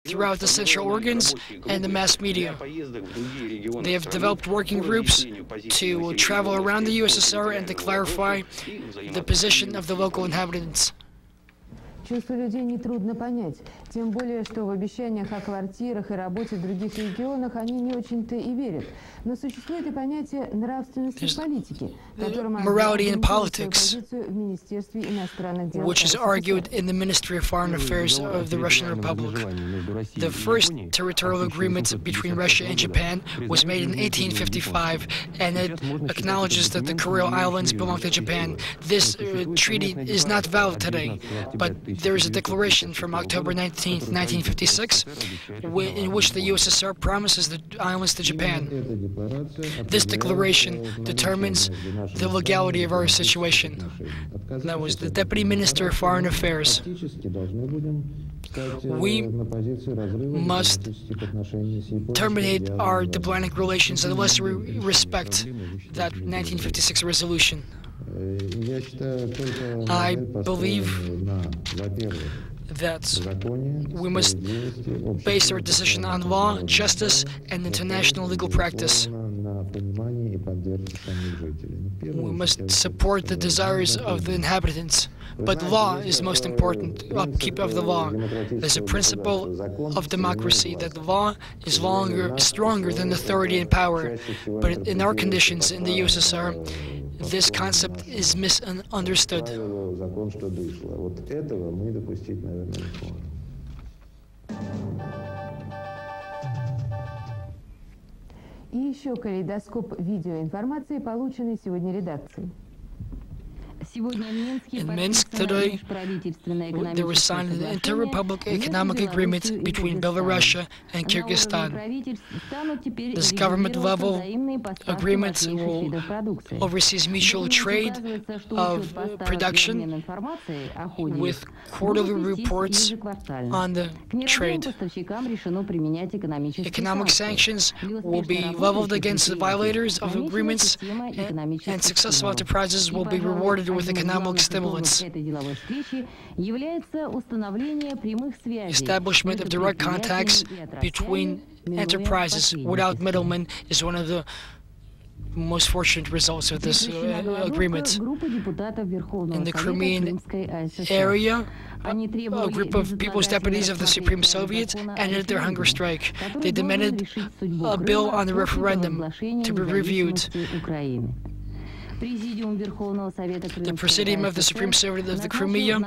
throughout the central organs and the mass media. They have developed working groups to travel around the USSR and to clarify the position of the local inhabitants. Чувства людей нетрудно понять, тем более, что в обещаниях о квартирах и работе в других регионах они не очень-то и верят. Но существует и понятие нравственности в политике, которым morality in politics, в Министерстве иностранных дел, which is argued in the Ministry of Foreign Affairs of the Russian Republic. The first territorial agreement between Russia and Japan was made in 1855, and it acknowledges that the Kuril Islands belong to Japan. This treaty is not valid today, but there is a declaration from October 19, 1956, in which the USSR promises the islands to Japan. This declaration determines the legality of our situation. That was the Deputy Minister of Foreign Affairs. We must terminate our diplomatic relations unless we respect that 1956 resolution. I believe that we must base our decision on law, justice, and international legal practice. We must support the desires of the inhabitants, but law is most important, upkeep of the law. There's a principle of democracy that the law is stronger than authority and power, but in our conditions in the USSR, this concept is misunderstood. И еще калейдоскоп видеоинформации, полученный сегодня редакцией. In Minsk today, there was signed an inter-republic economic agreement between Belarus and Kyrgyzstan. This government-level agreement will oversee mutual trade of production with quarterly reports on the trade. Economic sanctions will be leveled against the violators of agreements, and successful enterprises will be rewarded with economic stimulants. Establishment of direct contacts between enterprises without middlemen is one of the most fortunate results of this agreement. In the Crimean area, a group of People's Deputies of the Supreme Soviet ended their hunger strike. They demanded a bill on the referendum to be reviewed. The Presidium of the Supreme Soviet of the Crimea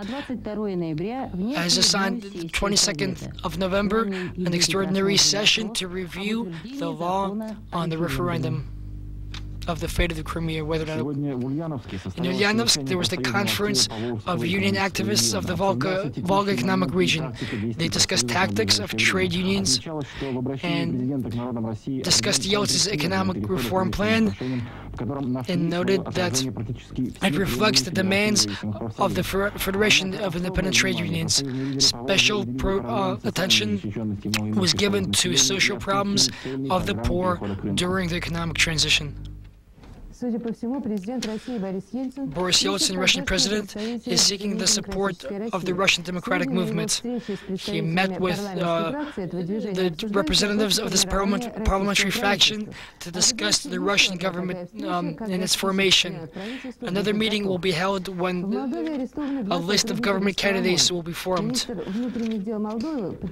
has assigned the 22nd of November an extraordinary session to review the law on the referendum of the fate of the Crimea, whether or not. In Ulyanovsk, there was the conference of union activists of the Volga Economic Region. They discussed tactics of trade unions and discussed Yeltsin's economic reform plan, and noted that it reflects the demands of the Federation of Independent Trade Unions. Special attention was given to social problems of the poor during the economic transition. Boris Yeltsin, Russian president, is seeking the support of the Russian democratic movement. He met with the representatives of this parliamentary faction to discuss the Russian government and its formation. Another meeting will be held when a list of government candidates will be formed.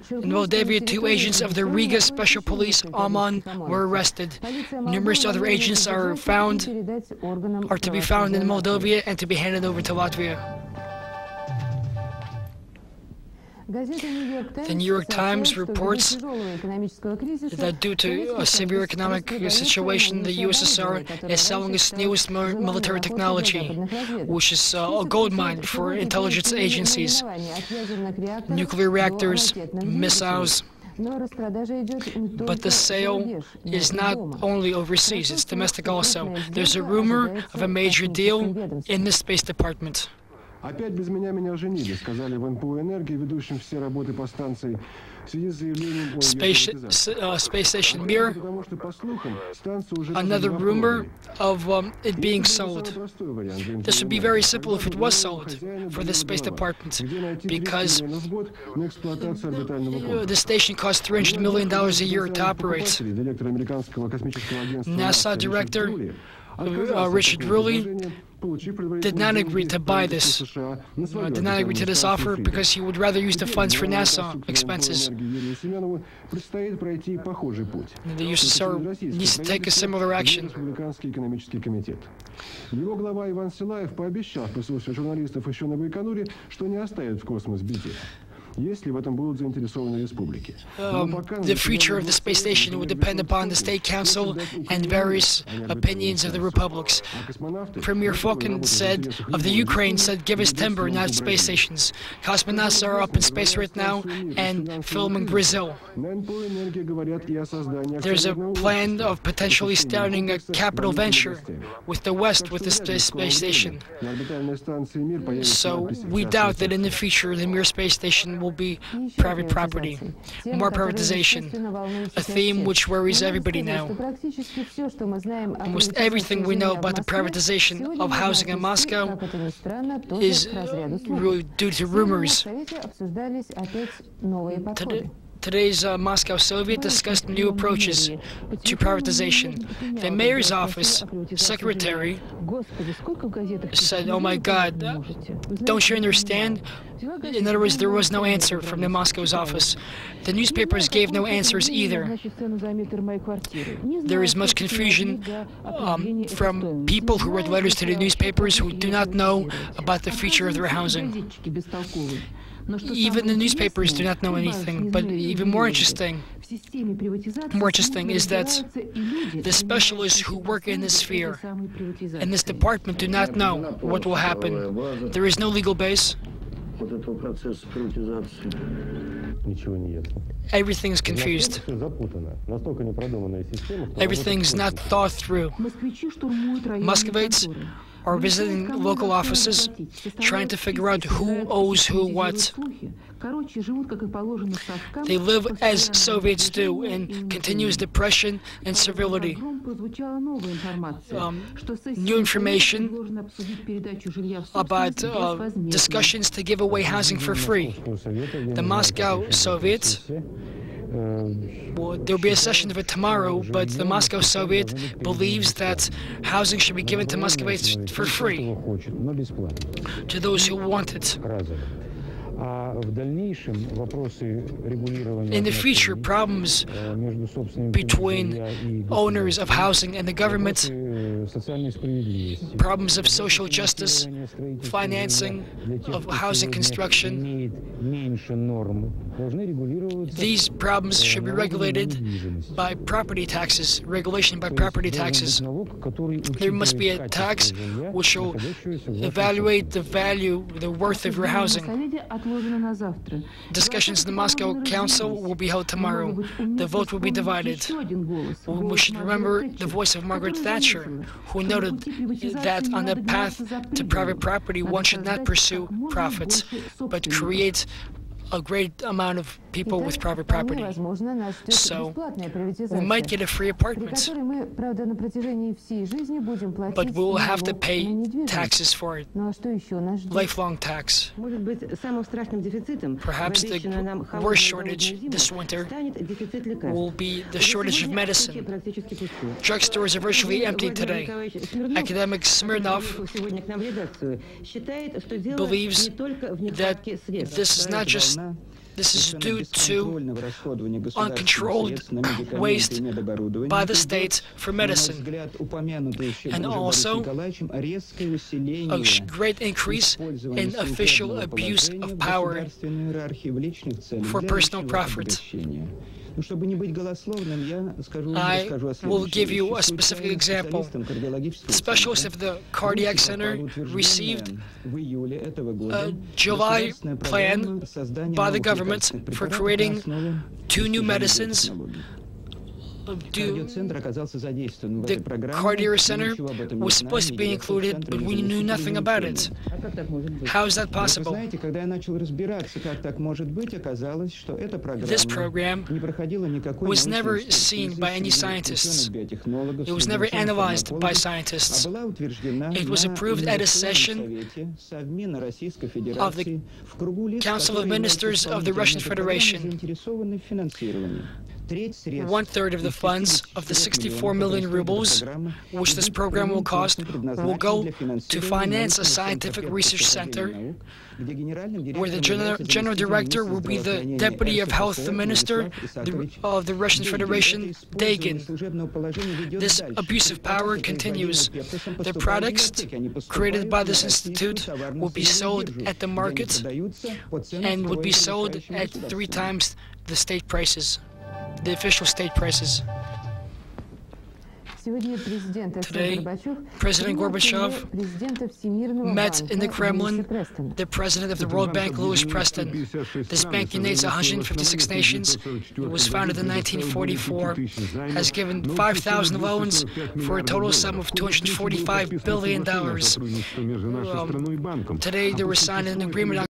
In Moldavia, 2 agents of the Riga Special Police, Aman, were arrested. Numerous other agents are to be found in Moldavia and to be handed over to Latvia. The New York Times reports that due to a severe economic situation, the USSR is selling its newest military technology, which is a goldmine for intelligence agencies, nuclear reactors, missiles. But the sale is not only overseas, it's domestic also. There's a rumor of a major deal in the Space Department. Опять без меня женили, сказали в НПУ «Энергии», ведущим все работы по станции. space station Mir, another rumor of it being sold. This would be very simple if it was sold for the Space Department, because the station costs $300 million a year to operate. NASA Director Richard Rulli did not agree to buy this, did not agree to this offer, because he would rather use the funds for NASA expenses. The USSR needs to take a similar action. Его глава Иван Силаев пообещал в присутствии журналистов еще на Байконуре, что не оставит в космос битых, если в этом будут заинтересованы республики. The future of the space station would depend upon the State Council and various opinions of the republics. Premier Falcon said of the Ukraine, said, "Give us timber, not space stations." Cosmonauts are up in space right now and filming Brazil. There's a plan of potentially starting a capital venture with the West with the space station. So we doubt that in the future the Mir space station will be private property. More privatization, a theme which worries everybody now. Almost everything we know about the privatization of housing in Moscow is really due to rumors. Today's Moscow Soviet discussed new approaches to privatization. The mayor's office secretary said, "Oh my God, don't you understand?" In other words, there was no answer from the Moscow's office. The newspapers gave no answers either. There is much confusion from people who read letters to the newspapers who do not know about the future of their housing. Even the newspapers do not know anything, but even more interesting is that the specialists who work in this sphere, in this department, do not know what will happen. There is no legal base. Everything's confused. Everything's not thought through. Muscovites are visiting local offices, trying to figure out who owes who what. They live as Soviets do, in continuous depression and servility. New information about discussions to give away housing for free. The Moscow Soviets, there'll be a session of it tomorrow, but the Moscow Soviet believes that housing should be given to Muscovites for free, to those who want it. In the future, problems between owners of housing and the government, problems of social justice, financing of housing construction, these problems should be regulated by property taxes, regulation by property taxes. There must be a tax which will evaluate the value, the worth of your housing. Discussions in the Moscow Council will be held tomorrow. The vote will be divided. We should remember the voice of Margaret Thatcher, who noted that on the path to private property, one should not pursue profits, but create a great amount of people with private property. So we might get a free apartment, but we will have to pay taxes for it, lifelong tax. Perhaps the worst shortage this winter will be the shortage of medicine. Drugstores are virtually empty today. Academic Smirnov believes that this is due to uncontrolled waste by the state for medicine, and also a great increase in official abuse of power for personal profit. I will give you a specific example. The specialists of the cardiac center received a July plan by the government for creating 2 new medicines The Cardiac Center was supposed to be included, but we knew nothing about it. How is that possible? This program was never seen by any scientists. It was never analyzed by scientists. It was approved at a session of the Council of Ministers of the Russian Federation. 1/3 of the funds of the 64 million rubles, which this program will cost, will go to finance a scientific research center where the general director will be the Deputy of Health Minister of the Russian Federation, Dagin. This abuse of power continues. The products created by this institute will be sold at the market and would be sold at 3 times the state prices, the official state prices. Today, President Gorbachev met in the Kremlin the president of the World Bank, Louis Preston. This bank unites 156 nations. It was founded in 1944, has given 5,000 loans for a total sum of $245 billion. Today, there was signed an agreement on